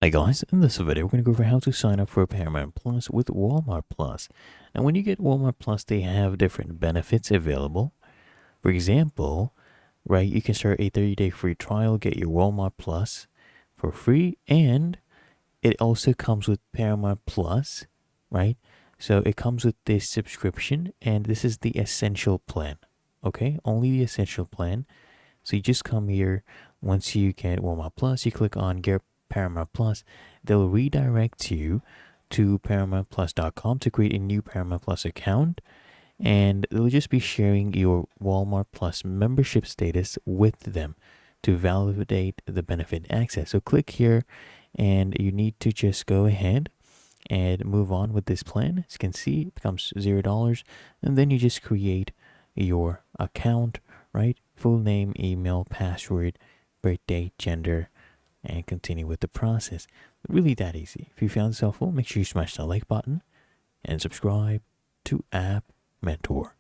Hi guys, in this video we're going to go over how to sign up for Paramount Plus with Walmart Plus. Now when you get Walmart Plus, they have different benefits available. For example, right, you can start a 30-day free trial, get your Walmart Plus for free, and it also comes with Paramount Plus, right? So it comes with this subscription, and this is the essential plan, okay? Only the essential plan. So you just come here. Once you get Walmart Plus, you click on Get Paramount Plus. They'll redirect you to ParamountPlus.com to create a new Paramount Plus account. And they'll just be sharing your Walmart Plus membership status with them to validate the benefit access. So click here and you need to just go ahead and move on with this plan. As you can see, it becomes $0. And then you just create your account, right? Full name, email, password, birthday, gender, and continue with the process. Really that easy. If you found this helpful, make sure you smash the like button and subscribe to App Mentor.